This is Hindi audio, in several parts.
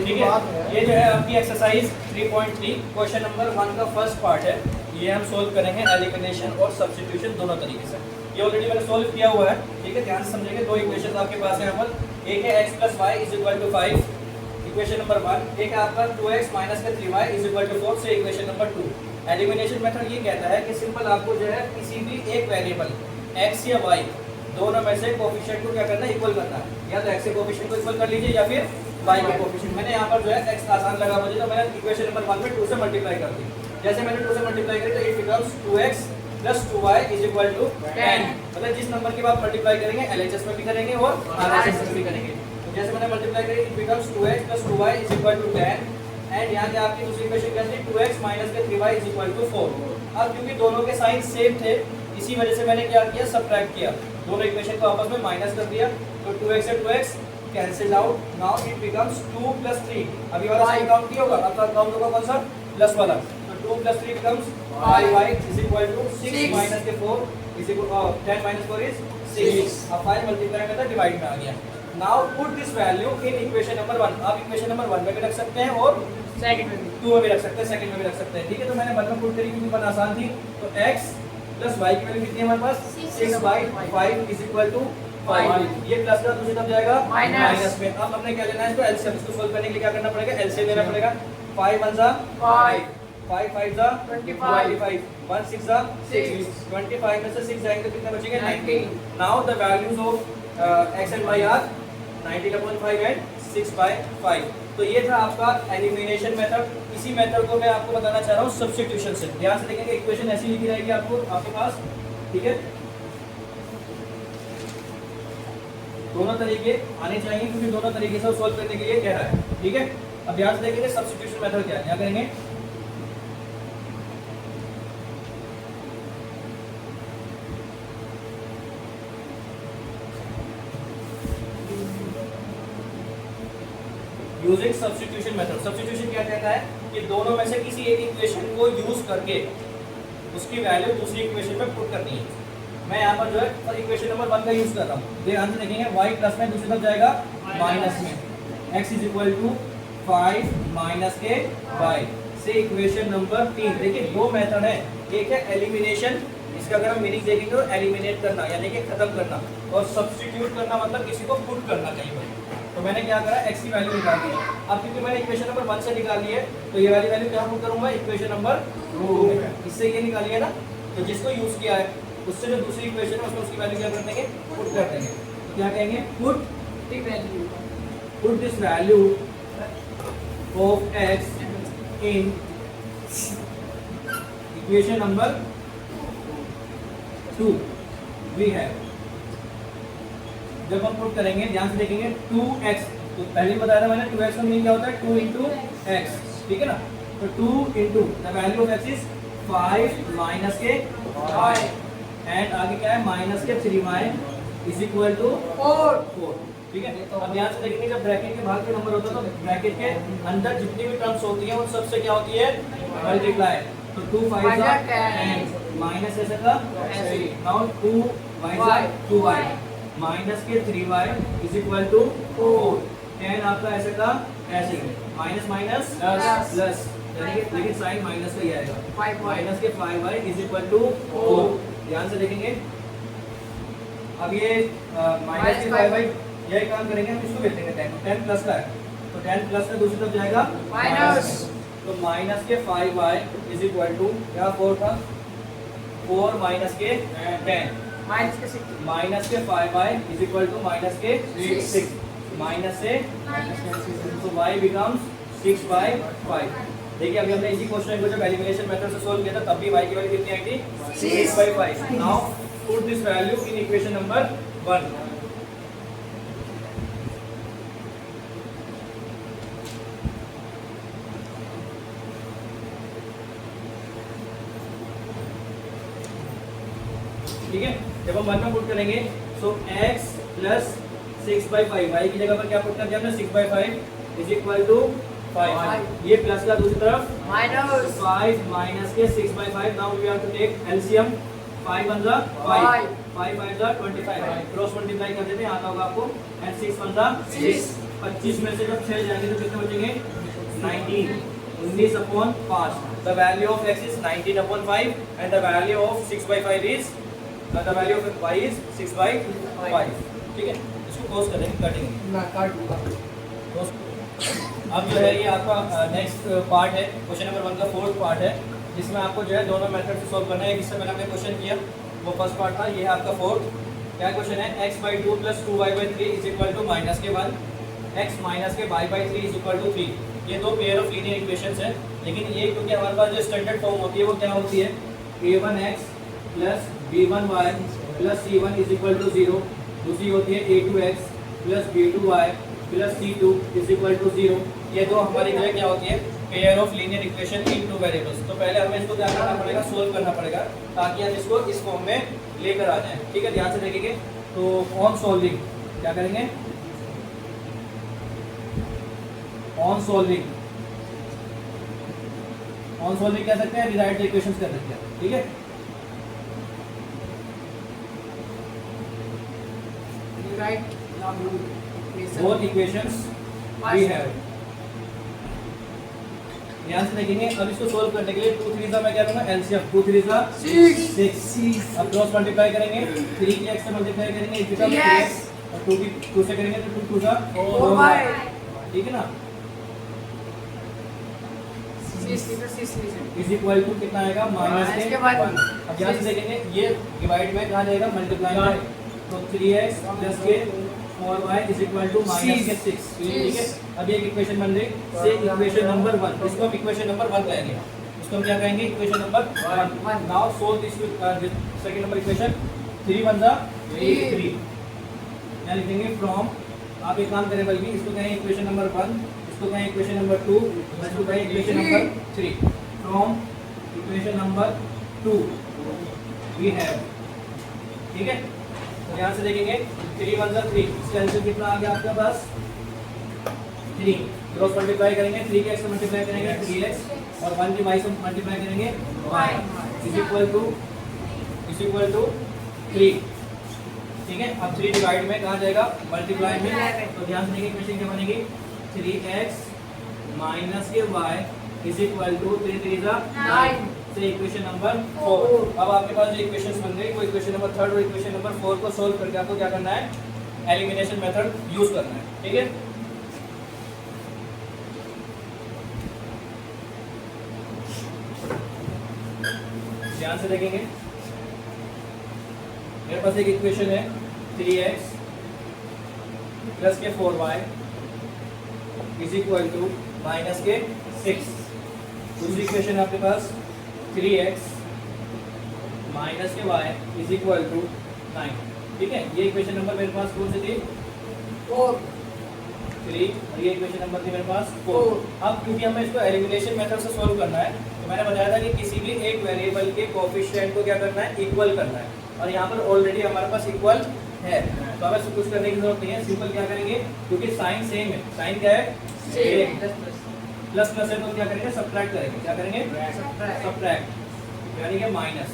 ठीक है। ये जो है आपकी एक्सरसाइज 3.3 क्वेश्चन नंबर 1 का फर्स्ट पार्ट है। ये हम सोल्व करेंगे एलिमिनेशन और सब्स्टिट्यूशन दोनों तरीके से। ये ऑलरेडी मैंने सोल्व किया हुआ है, ठीक है। ध्यान से समझेंगे। दो इक्वेशन आपके पास है यहाँ पर। एक है x + y = 5, इक्वेशन नंबर 1। एक है आपका 2x - 3y = 4 से इक्वेशन नंबर 2। एलिमिनेशन मेथड ये कहता है कि सिंपल आपको जो है किसी भी एक वेरिएबल x या y दोनों में से कोफिशिएंट को क्या करना है, इक्वल करना है। या तो x के कोफिशिएंट को इक्वल कर लीजिए या फिर y के कोफिशिएंट। मैंने यहाँ पर जो है x आसान लगा मुझे, तो मैंने इक्वेशन नंबर 1 में 2 से मल्टीप्लाई कर दी। जैसे मैंने 2 से मल्टीप्लाई करी तो इट बिकम्स 2x + 2y = 10। मतलब जिस नंबर की बात मल्टीप्लाई करेंगे LHS में भी करेंगे और RHS में भी करेंगे। तो जैसे मैंने मल्टीप्लाई करी it becomes 2x + 2y = 10। And यहाँ से आपकी दूसरी इक्वेशन क्या थी, 2x - 3y = 4। अब क्योंकि दोनों के साइन सेम थे, इसी वजह से मैंने क्या किया, सबट्रैक्ट किया। दोनों इक्वेशन को आपस में माइनस कर दिया। तो 2x से 2x cancel out. Now it becomes 2 + 3। अभी वाला साइन काउंट किया होगा, अब काउंट होगा कौन सा, प्लस वाला। तो 2 + 3 becomes 5y = 6 - 4 10 - 4 is 6। अब 5 मल्टीप्लाई करता डिवाइड में आ गया। Now put this value in equation number 1। आप इक्वेशन नंबर 1 में भी रख सकते हैं और सेकंड में 2 में भी रख सकते हैं, सेकंड में भी रख सकते हैं, ठीक है। तो मैंने 1 में पुट करी क्योंकि बहुत आसान थी। तो x + y की वैल्यू कितनी है हमारे पास, 6/5 = 5। ये प्लस का दूसरी तरफ जाएगा माइनस में। अब हमने क्या लेना है, इसको एलसीएम। इसको सोल्व करने के लिए क्या करना पड़ेगा, एलसीएम लेना पड़ेगा। 5 1 = 5, 5 5 = 25, 1 6 = 6। 25 में से 6 जाएंगे तो कितने बचेंगे, 19। Now the values of x and y are 19/5 and 6/5। तो ये था आपका एलिमिनेशन मेथड। इसी मेथड को मैं आपको बताना चाह रहा हूँ सब्स्टिट्यूशन से। ध्यान से देखेंगे, इक्वेशन ऐसी लिखी रहेगी आपको आपके पास, ठीक है। दोनों तरीके आने चाहिए क्योंकि दोनों तरीके से सॉल्व करने के लिए कह रहा है, ठीक है। अब ध्यान से देखेंगे सब्स्टिट्यूशन मेथड क्या है। क्या करेंगे, यूजिंग सब्स्टिट्यूशन मेथड। सब्स्टिट्यूशन क्या कहता है कि दोनों में से किसी एक इक्वेशन को यूज करके उसकी वैल्यू दूसरी इक्वेशन में पुट करनी है। मैं यहाँ पर जो है इक्वेशन नंबर 1 का यूज कर रहा हूँ। ध्यान से देखेंगे, y प्लस में दूसरी तरफ जाएगा माइनस में, x = 5 - y से इक्वेशन नंबर 3। देखिए दो मेथड है, एक है एलिमिनेशन, इसका अगर हम मीनिंग देखेंगे तो एलिमिनेट करना यानी कि खत्म करना, और सब्स्टिट्यूट करना मतलब किसी को पुट करना कहीं पर। तो मैंने क्या करा, x की वैल्यू निकाल दी है। अब क्योंकि मैंने इक्वेशन नंबर 1 से निकाल ली है तो ये वाली वैल्यू क्या पुट करूंगा, इक्वेशन नंबर 2 में। इससे ये निकाली है ना, तो जिसको यूज किया है उससे जो दूसरी इक्वेशन है उसमें उसकी वैल्यू क्या कर देंगे, पुट कर देंगे। तो क्या कहेंगे, put this value of x in equation number 2 we have. जब हम पुट करेंगे ध्यान से देखेंगे 2x, तो पहले बताया था मैंने 2x का मीन क्या होता है, 2 × x, ठीक है ना। तो 2 × the value of x is 5 - y and आगे क्या है, -3y = 4, ठीक है। अब ध्यान से देखेंगे, जब ब्रैकेट के बाहर के नंबर होता है तो ब्रैकेट के अंदर जितनी भी टर्म्स होती हैं उन सबसे क्या होती है, मल्टीप्लाई। तो 2 5 = 10 माइनस ऐसे का ऐसे। Now 2 y = 2y -3y = 4। 10 आपका ऐसे का ऐसे, माइनस माइनस प्लस, लेकिन साइन माइनस का ही आएगा। -5y = 4। ध्यान से देखेंगे, अब ये -5y यही काम करेंगे हम, इसको भेज देंगे 10 प्लस का है तो 10 प्लस का दूसरी तरफ जाएगा माइनस। तो -5y = क्या 4 था, 4 - 10 -5y = -6 माइनस से तो y becomes 6/5। देखिए अभी हमने इसी क्वेश्चन को जब एलिमिनेशन मेथड से सोल्व किया था तब भी y की वैल्यू कितनी आई थी, 6/5। Now put this value in equation number 1। ठीक है, जब हम 1 में पुट करेंगे सो x + 6/5, y की जगह पर क्या पुट कर दिया हमने, 6/5 = 5। ये प्लस का दूसरी तरफ minus, 5 - 6/5। Now we have to take LCM. 5 1 = 5, 5 5 = 25। Cross multiply कर देते हैं, आता होगा आपको, एंड 6 1 = 6। 25 में से जब 6 जाएंगे तो कितने बचेंगे 19, 19/5. The value of x is 19/5 and the value of 6/5 is the value of y is 6/5. ठीक है, इसको क्रॉस करेंगे, काटेंगे मैं काट दूंगा। अब जो है ये आपका नेक्स्ट पार्ट है, क्वेश्चन नंबर 1 का फोर्थ पार्ट है, जिसमें आपको जो है दोनों मेथड से सॉल्व करना है। इससे मैंने आपने क्वेश्चन किया, वो फर्स्ट पार्ट था, ये है आपका फोर्थ। क्या क्वेश्चन है, x/2 + 2y/3 = -1, x - के y/3 = 3। ये दो पेयर ऑफ लीनियर इक्वेशंस हैं, लेकिन ये क्योंकि हमारे पास जो स्टैंडर्ड फॉर्म होती है वो क्या होती है, a1x + b1y + c1 = 0, दूसरी होती है a2x + b2y + c2 = 0। ये दो हमारी जो है क्या होती है, pair of linear equation in two variables. तो पहले हमें इसको क्या करना पड़ेगा, सोल्व करना पड़ेगा, ताकि हम इसको इस फॉर्म में लेकर आ जाएं। ठीक है, ध्यान से देखेंगे। तो ऑन सॉल्विंग क्या करेंगे, ऑन सॉल्विंग कह सकते हैं, डिराइव द इक्वेशंस कर सकते हैं। ठीक है, write both equations we have. ध्यान से देखेंगे, अब इसको सोल्व करने के लिए 2 3 मैं क्या करूंगा, एलसीएम 2 3 6। अब क्रॉस मल्टीप्लाई करेंगे, 3 की x से मल्टीप्लाई करेंगे, इट बिकम 3x, और 2 की 2 से करेंगे तो 2 2 4y। ठीक है ना, इज इक्वल टू कितना आएगा, -1। अब ध्यान से देखेंगे, ये डिवाइड में कहाँ जाएगा, मल्टीप्लाई में, तो 3x + के 4y = -6। ठीक है, अब ये इक्वेशन बन रही से इक्वेशन नंबर 1, इसको हम इक्वेशन नंबर 1 कहेंगे। इसको हम क्या कहेंगे, equation number 1। Now solve this second number equation, 3 1 जा 3। क्या लिखेंगे, फ्रॉम, आप एक काम करें बल्कि इसको कहें इक्वेशन नंबर 1, इसको कहें इक्वेशन नंबर 2, इसको कहें equation number 3। From equation number 2 we have. ठीक है, तो ध्यान से देखेंगे, 3 1 जा 3, इसका आंसर कितना आ गया आपके पास, 3। क्रॉस मल्टीप्लाई करेंगे, 3 के x से मल्टीप्लाई करेंगे 3x, और 1 की y से मल्टीप्लाई करेंगे y इज इक्वल टू 3। ठीक है, अब 3 डिवाइड में कहाँ जाएगा, मल्टीप्लाई में। तो ध्यान से देखिए, इक्वेशन क्या बनेगी, 3x - के y = 3 3 जा 9 से इक्वेशन नंबर 4। अब आपके पास जो इक्वेशंस बन गई, वो इक्वेशन नंबर 3 और इक्वेशन नंबर 4 को सोल्व करके आपको क्या करना है, एलिमिनेशन मेथड यूज करना है। ठीक है, ध्यान से देखेंगे, मेरे पास एक इक्वेशन है, 3x + के 4y = के 6। दूसरी इक्वेशन आपके पास 3x - के y = 9। ठीक है, ये इक्वेशन नंबर मेरे पास कौन सी थी, 4 3, और ये इक्वेशन नंबर थी मेरे पास 4। अब क्योंकि हमें इसको एलिमिनेशन मेथड से सॉल्व करना है, तो मैंने बताया था कि किसी भी एक वेरिएबल के कोएफिशिएंट को क्या करना है, इक्वल करना है, और यहाँ पर ऑलरेडी हमारे पास इक्वल है, तो हमें कुछ करने की जरूरत नहीं है। सिंपल क्या करेंगे, क्योंकि साइन सेम है, साइन क्या है, प्लस प्लस है, तो क्या करेंगे, सब्ट्रैक्ट करेंगे। क्या करेंगे, सब्ट्रैक्ट, यानी कि माइनस।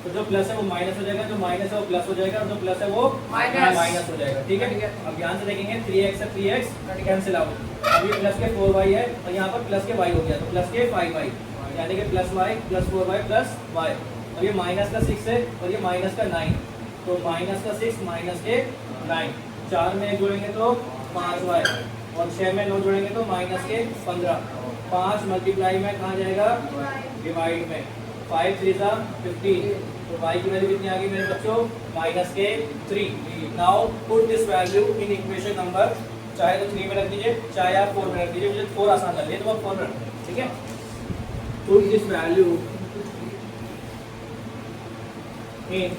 तो जो प्लस है वो माइनस हो जाएगा, जो माइनस है वो प्लस हो जाएगा, और जो प्लस है वो माइनस हो जाएगा। ठीक है, अब ध्यान से देखेंगे, 3x से 3x कैंसिल आउट। अब ये प्लस के 4y है, और यहाँ पर प्लस के y हो गया, तो प्लस के 5y, यानी कि +y + 4y + y। और ये माइनस का 6 है, और ये माइनस का 9, तो माइनस का 6 माइनस के 9, 4 में जोड़ेंगे तो 5y, और 6 में 9 जोड़ेंगे तो माइनस के 15। 5 मल्टीप्लाई में कहाँ जाएगा, डिवाइड में, 5 3 जा 15, तो y की वैल्यू कितनी आ गई मेरे बच्चों, माइनस के 3। Now put this value in equation number, चाहे तो 3 में रख दीजिए, चाहे आप 4 में रख दीजिए, मुझे 4 आसान लग रही है तो आप 4 रख दीजिए। ठीक है, put this value in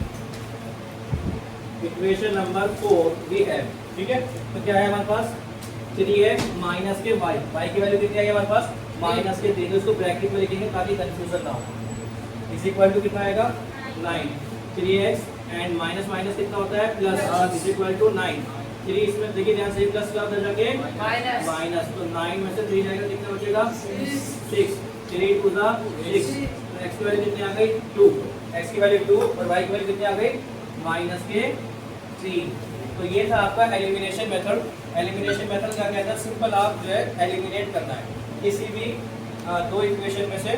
equation number 4 we have. ठीक है, तो क्या है हमारे पास, 3x - के y, y की वैल्यू कितनी आई है हमारे पास, -3। तो इसको ब्रैकेट में लिखेंगे ताकि कंफ्यूजन ना हो। इज इक्वल टू कितना आएगा, 9। 3x एंड माइनस माइनस कितना होता है, प्लस, इज इक्वल टू 9। 3 इसमें देखिए ध्यान से, प्लस का उधर जाके माइनस, तो 9 में से 3 जाएगा, कितना बचेगा, 6। 3 2 जा 6, तो x की वैल्यू कितनी आ गई, 2। x की वैल्यू 2 और y की वैल्यू कितनी आ गई, -3। तो ये था आपका एलिमिनेशन मेथड। एलिमिनेशन मेथड क्या कहता है, सिंपल आप जो है एलिमिनेट करना है किसी भी दो इक्वेशन में से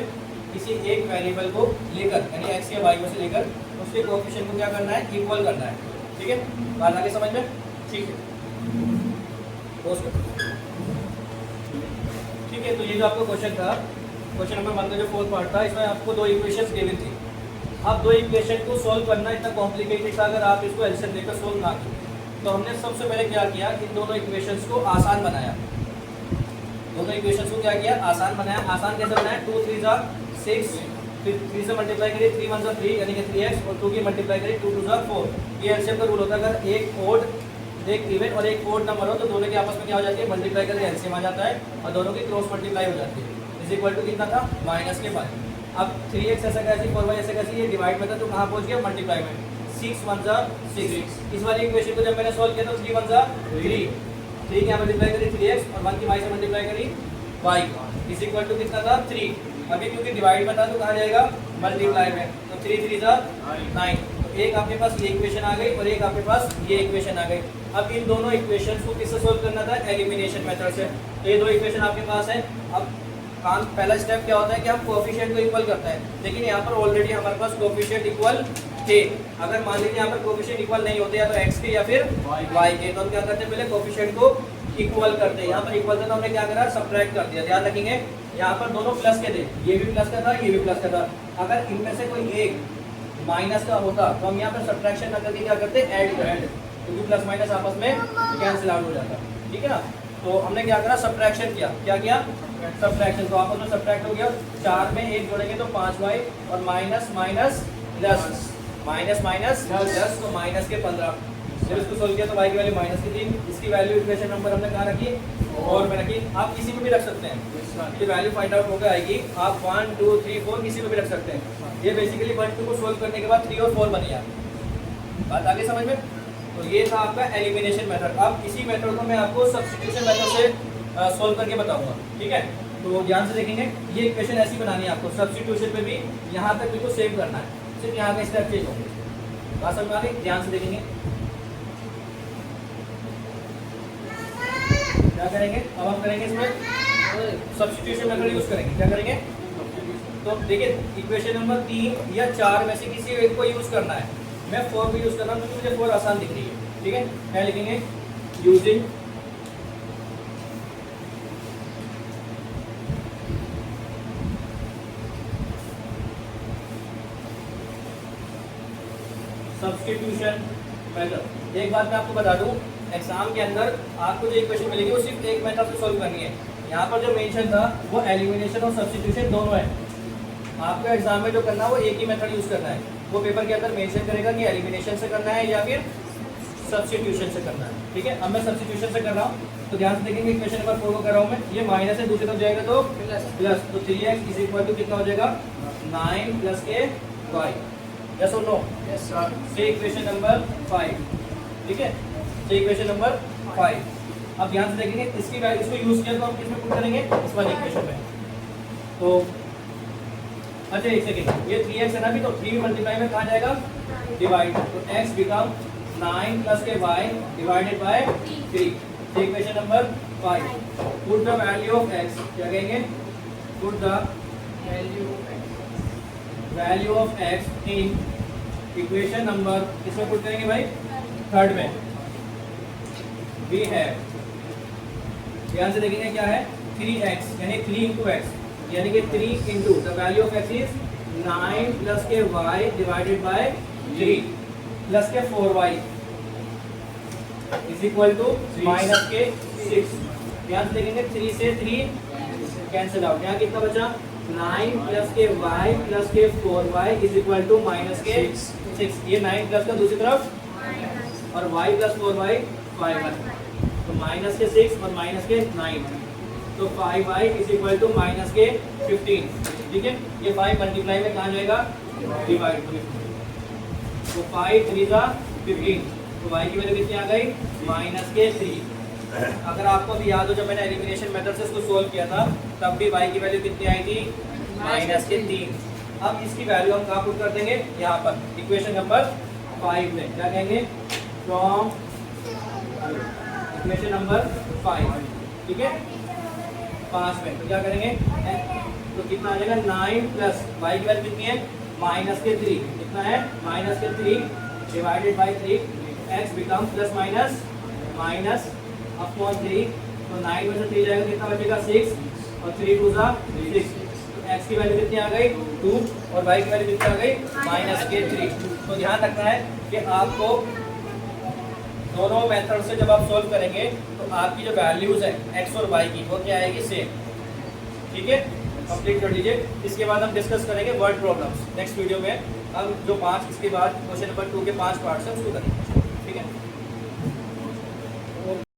किसी एक वेरिएबल को लेकर, यानी एक्स या वाई में से लेकर उसके कोएफिशिएंट को क्या करना है, इक्वल करना है। ठीक है, बात आगे समझ में? ठीक है दोस्तों, ठीक है। तो ये जो आपका क्वेश्चन था, क्वेश्चन नंबर 1 का जो फोर्थ पार्ट था, इसमें आपको दो इक्वेशंस गिवन थी। अब दो इक्वेशन को सॉल्व करना इतना कॉम्प्लिकेटेड था अगर आप इसको एलसीएम लेकर सॉल्व ना करें। तो हमने सबसे पहले क्या किया, इन दोनों इक्वेशंस को आसान बनाया। दोनों इक्वेशंस को क्या किया, आसान बनाया। आसान कैसे बनाया, 2 3 जा 6, फिर 3 से मल्टीप्लाई करिए, 3 1 जा 3 यानी कि 3x, और 2 की मल्टीप्लाई करिए 2 2 जा 4। ये एलसीएम का रूल होता है, अगर एक ओड, एक इवन और एक ओड नंबर हो तो दोनों के आपस में क्या हो जाती है, मल्टीप्लाई करके एलसीएम आ जाता है और दोनों की क्रॉस मल्टीप्लाई हो जाती है। इज इक्वल टू कितना था, माइनस के बाद। अब 3x ऐसा कैसी, 4y ऐसा कैसी, ये डिवाइड में था तो कहाँ पहुंच गया, मल्टीप्लाई में। 6 1 जा 6। इस वाली इक्वेशन को जब मैंने सॉल्व किया तो 3 1 जा 3, 3 क्या मल्टीप्लाई करी 3x और 1 की y से मल्टीप्लाई करी y, इज इक्वल टू कितना था 3। अभी क्योंकि डिवाइड में था तो कहाँ जाएगा, मल्टीप्लाई में, तो 3 3 जा 9। तो एक आपके पास ये इक्वेशन आ गई और एक आपके पास ये इक्वेशन आ गई। अब इन दोनों इक्वेशंस को किससे सॉल्व करना था, एलिमिनेशन मेथड से। तो ये दो इक्वेशन आपके पास है। अब काम पहला स्टेप क्या होता है कि हम कोएफिशिएंट को इक्वल करते हैं, लेकिन यहाँ पर ऑलरेडी हमारे पास कोएफिशिएंट इक्वल थे। अगर मान लीजिए यहाँ पर कोएफिशिएंट इक्वल नहीं होते, या तो x के या फिर y के, तो हम क्या करते हैं, पहले कोएफिशिएंट को इक्वल करते हैं। यहाँ पर इक्वल था तो हमने क्या करा, सब्ट्रैक्ट कर दिया। ध्यान रखेंगे यहाँ पर दोनों प्लस के थे, ये भी प्लस का था, ये भी प्लस का था। अगर इनमें से कोई एक माइनस का होता तो हम यहाँ पर सब्ट्रैक्शन न करके क्या करते, ऐड करते, क्योंकि प्लस माइनस आपस में कैंसिल आउट हो जाता। ठीक है ना, तो हमने क्या करा, सब्ट्रैक्शन किया। क्या किया, सब्ट्रैक्शन। तो आपस में सब्ट्रैक्ट हो गया, 4 में 1 जोड़ेंगे तो 5y और minus minus plus, minus minus plus, तो माइनस के 15। जब इसको सोल्व किया तो y की वैल्यू माइनस की 3। इसकी वैल्यू इक्वेशन नंबर हमने कहाँ रखी, और में रखी। आप किसी में भी रख सकते हैं, ये वैल्यू फाइंड आउट होकर आएगी। आप 1 2 3 4 किसी में भी रख सकते हैं। ये बेसिकली 1 2 को सोल्व करने के बाद 3 और 4 बन गया। बात आगे समझ में? तो ये था आपका एलिमिनेशन मेथड। अब इसी मेथड को मैं आपको सब्स्टिट्यूशन मेथड से सोल्व करके बताऊंगा। ठीक है, तो ध्यान से देखेंगे। ये इक्वेशन ऐसी बनानी है आपको, सब्स्टिट्यूशन पे भी यहाँ तक बिल्कुल सेम करना है, सिर्फ यहाँ का स्टेप चेंज होंगे। बात समझ में आ गई? ध्यान से देखेंगे क्या करेंगे। अब हम करेंगे इसमें सब्स्टिट्यूशन मेथड यूज करेंगे। क्या करेंगे, तो देखिए इक्वेशन नंबर 3 या 4 में से किसी एक को यूज करना है। मैं 4 को यूज कर रहा हूँ क्योंकि मुझे 4 आसान दिख रही है। ठीक है, क्या लिखेंगे, यूजिंग सब्स्टिट्यूशन मेथड। एक बात मैं आपको बता दूं, एग्जाम के अंदर आपको जो इक्वेशन मिलेगी वो सिर्फ एक मेथड से सॉल्व करनी है। यहाँ पर जो मेंशन था वो एलिमिनेशन और सब्स्टिट्यूशन दोनों है। आपको एग्जाम में जो करना है वो एक ही मेथड यूज करना है। वो पेपर के अंदर मेंशन करेगा कि एलिमिनेशन से करना है या फिर सब्स्टिट्यूशन से करना है। ठीक है, अब मैं सब्स्टिट्यूशन से कर रहा हूँ, तो ध्यान से देखेंगे इक्वेशन नंबर 4 को कर रहा हूँ मैं। ये माइनस है, दूसरी तरफ जाएगा तो प्लस, तो 3x इज इक्वल टू कितना हो जाएगा, 9 प्लस के y। यस और नो? Yes sir. से इक्वेशन नंबर 5। ठीक है, से इक्वेशन नंबर 5। अब ध्यान से देखेंगे इसकी वैल्यू, इसको यूज किया तो हम किसमें पुट करेंगे, इस वाली इक्वेशन में। तो अच्छा एक सेकेंड, ये 3x है ना, अभी तो 3 मल्टीप्लाई में कहाँ जाएगा, डिवाइड, तो x बिकम 9 प्लस के y divided by 3। Equation number 5। Put the value of x, क्या कहेंगे, put the value of x in equation number, किसमें पुट करेंगे भाई, 3rd में। वी हैव, ध्यान से देखेंगे क्या है, 3x यानी 3 इंटू एक्स, यानी कि 3 into the value of x is 9 plus के y डिवाइडेड बाय 3 प्लस के 4y is equal to minus के 6। ध्यान से देखेंगे 3 से 3 कैंसिल आउट, यहाँ कितना बचा, 9 प्लस के y प्लस के 4y is equal to minus के 6। ये 9 प्लस का दूसरी तरफ और y प्लस 4y 5, तो माइनस के 6 और माइनस के 9, तो 5y is equal to minus के 15। ठीक है, ये 5 मल्टीप्लाई में कहाँ जाएगा, डिवाइड, तो 5 3 जा 15, तो y की वैल्यू कितनी आ गई, माइनस के 3। अगर आपको भी याद हो जब मैंने एलिमिनेशन मेथड से इसको सोल्व किया था तब भी y की वैल्यू कितनी आई थी, माइनस के 3। अब इसकी वैल्यू हम कहाँ पुट कर देंगे, यहाँ पर इक्वेशन नंबर 5 में। क्या कहेंगे, फ्रॉम क्वेश्चन नंबर 5, ठीक है 5 में तो क्या करेंगे, तो कितना आ जाएगा 9 प्लस y की वैल्यू कितनी है -3, कितना है -3 divided by 3, x become plus minus upon 3, तो 9 में से 3 जाएगा कितना बचेगा 6 और 3 2 6, तो x की वैल्यू कितनी आ गई 2 और y की वैल्यू कितनी आ गई -3। तो ध्यान रखना है कि आपको दोनों मेथड से जब आप सॉल्व करेंगे तो आपकी जो वैल्यूज है x और y की वो क्या आएगी सेम, ठीक है कंप्लीट कर लीजिए। इसके बाद हम डिस्कस करेंगे वर्ड प्रॉब्लम्स नेक्स्ट वीडियो में। हम जो 5 इसके बाद क्वेश्चन नंबर 2 के 5 पार्ट्स हैं उसको करेंगे, ठीक है।